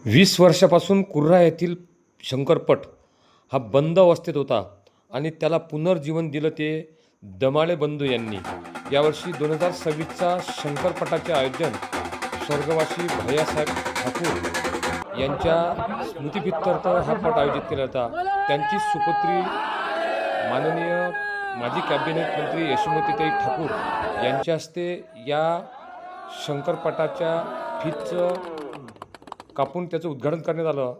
20 वर्षापासून कुर्रा येथील शंकरपट हा बंद अवस्थेत होता आणि त्याला पुनर्जीवन दिलं ते दमाळे बंधू यांनी. यावर्षी 2026चा शंकरपटाचे आयोजन स्वर्गवासी भैयासाहेब ठाकूर यांच्या स्मृतिप्रित्यर्थ हा पट आयोजित केला होता. त्यांची सुपुत्री माननीय माजी कॅबिनेट मंत्री यशोमतीताई ठाकूर यांच्या हस्ते या शंकरपटाच्या फीतचं कापून त्याचं उद्घाटन करण्यात आलं.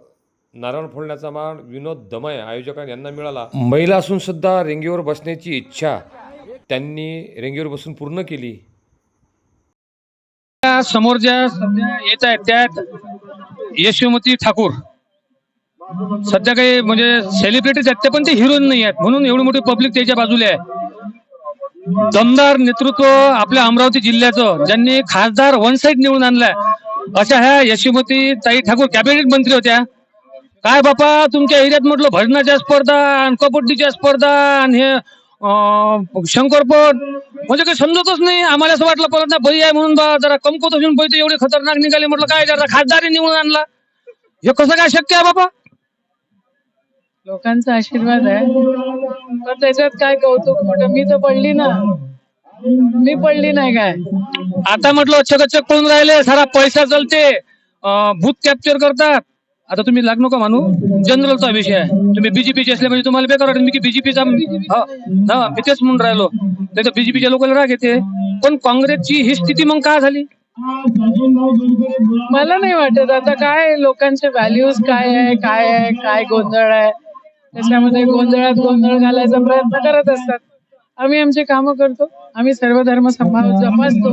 नारळ फोडण्याचा मान विनोद दमाळे आयोजकांना यांना मिळाला. महिला असून सुद्धा रेंगेवर बसण्याची इच्छा त्यांनी रेंगेवर बसून पूर्ण केली. समोर ज्या सध्या येत आहेत त्यात यशोमती ठाकूर सध्या काही म्हणजे सेलिब्रिटीज आहेत, ते पण ते हिरोईन नाही आहेत, म्हणून एवढी मोठी पब्लिक त्याच्या बाजूला आहे. दमदार नेतृत्व आपल्या अमरावती जिल्ह्याचं, ज्यांनी खासदार वन साइड निवडून आणलाय, अशा ह्या यशोमती ताई ठाकूर कॅबिनेट मंत्री होत्या. काय बापा तुमच्या एरियात म्हटलं भजनाच्या स्पर्धा आणि कबड्डीच्या स्पर्धा आणि हे शंकरपट म्हणजे काही समजतच नाही. आम्हाला असं वाटलं परत ना बाई आहे म्हणून बा जरा कमकुवत असून बाई एवढे खतरनाक निघाले. म्हटलं काय जरा खासदार निवडून आणला, हे कसं काय शक्य आहे बाबा? लोकांचा आशीर्वाद आहे, पण त्याच्यात काय कौतुक मोठं. मी तर पडली ना, मी पडली नाही काय. आता म्हटलं चकचक पळून राहिले, सारा पैसा चलते, भूत कॅप्चर करतात. आता तुम्ही लागू नका मानू, जनरलचा विषय आहे. तुम्ही बीजेपीचे असले म्हणजे तुम्हाला बेकार वाटेल. मी की बीजेपीचा मी तेच म्हणून राहिलो. त्याच्या बीजेपीच्या लोकांना राग येते, पण काँग्रेसची ही स्थिती मग काय झाली मला नाही वाटत. आता काय लोकांचे व्हॅल्यूज काय आहे, काय गोंधळ आहे, त्याच्यामध्ये गोंधळात गोंधळ घालायचा प्रयत्न करत असतात. आम्ही आमचे कामं करतो, आम्ही सर्व धर्म समजतो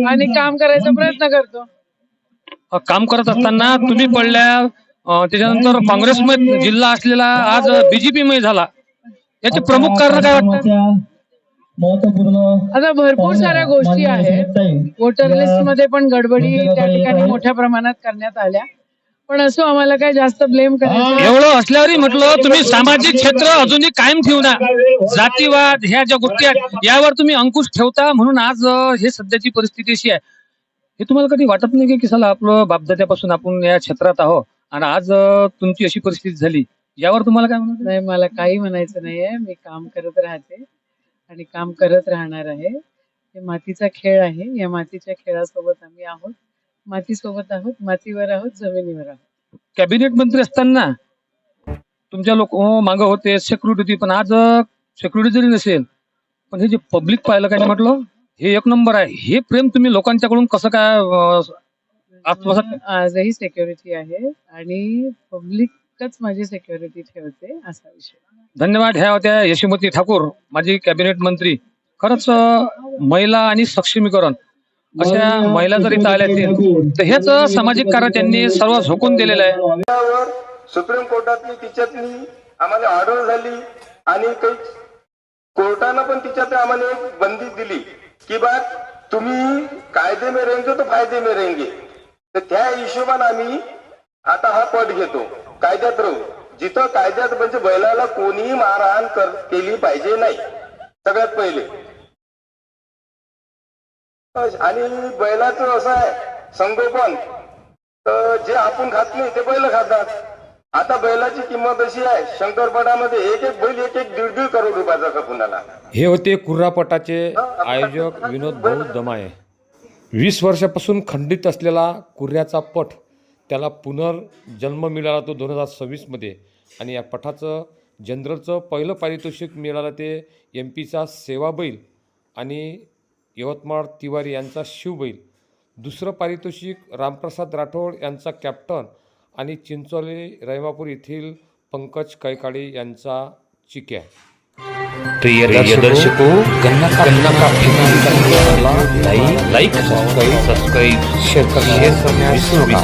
आणि काम करायचा प्रयत्न करतो. काम करत असताना तुम्ही पडल्या, त्याच्यानंतर काँग्रेसमध्ये जिल्हा असलेला आज बीजेपी मध्ये झाला, याचे प्रमुख कारण काय वाटतं? आता भरपूर साऱ्या गोष्टी आहेत. वोटर लिस्ट मध्ये पण गडबडी त्या ठिकाणी मोठ्या प्रमाणात करण्यात आल्या, पण असं आम्हाला काय जास्त ब्लेम करायचं एवढं असल्यावरही म्हटलं तुम्ही सामाजिक क्षेत्र अजूनही कायम ठेवणार, जातीवाद ह्या ज्या गोष्टी आहेत यावर तुम्ही अंकुश ठेवता, म्हणून आज हे सध्याची परिस्थिती अशी आहे. हे तुम्हाला कधी वाटत नाही की चला आपलं बापदाद्यापासून आपण या क्षेत्रात आहोत आणि आज तुमची अशी परिस्थिती झाली, यावर तुम्हाला काय म्हणायचं? नाही, मला काही म्हणायचं नाहीये. मी काम करत राहते आणि काम करत राहणार आहे. हे मातीचा खेळ आहे, या मातीच्या खेळासोबत आम्ही आहोत, मातीसोबत आहोत, मातीवर आहोत, जमिनीवर आहोत. कॅबिनेट मंत्री असताना तुमच्या लोक मागं होते, सिक्युरिटी होती, पण आज सिक्युरिटी जरी नसेल पण हे जे पब्लिक पाहिलं काय म्हटलं हे एक नंबर आहे. हे प्रेम तुम्ही लोकांच्याकडून कसं काय आत्मसात? आजही सिक्युरिटी आहे आणि पब्लिकच माझी सिक्युरिटी ठेवते, असा विषय. धन्यवाद. ह्या होत्या यशोमती ठाकूर, माजी कॅबिनेट मंत्री. खरंच महिला आणि सक्षमीकरण अशा महिला जरी इथं आल्या असतील तर हेच सामाजिक कार्य त्यांनी सर्व झोकून दिलेलं आहे. सुप्रीम कोर्टातली तिच्यातली आम्हाला ऑर्डर झाली आणि काही कोर्टानं पण तिच्यात आम्हाला एक बंदी दिली की बा तुम्ही कायदे में रहेंगे तो फायदे में रहेंगे. तर त्या हिशोबाने आम्ही आता हा पट घेतो, कायद्यात राहू. जिथं कायद्यात म्हणजे बैलाला कोणीही मारहाण केली पाहिजे नाही सगळ्यात पहिले. आणि बैलाचं असं आहे संगोपन, तर जे आपण खात नाही ते बैल खातात. आता बैलाची किंमत अशी आहे शंकरपटामध्ये एक बैल एक 1.5 करोड रुपयाचा का कुणाला. हे होते कुर्रापटाचे आयोजक विनोद भाऊ दमाळे. 20 वर्षापासून खंडित असलेला कुर्ऱ्याचा पट त्याला पुनर्जन्म मिळाला तो 2026मध्ये. आणि या पटाचं जनरलचं पहिलं पारितोषिक मिळालं ते MP चा सेवाबैल आणि यवतमाळ तिवारी यांचा शिवबैल. दुसरं पारितोषिक रामप्रसाद राठोड यांचा कॅप्टन आणि चिंचोली रहिमापूर येथील पंकज कैकाडे यांचा चिक्या. प्रिय दर्शकों, गन्ना का लाइक सब्सक्राइब शेयर करना विसरू नका.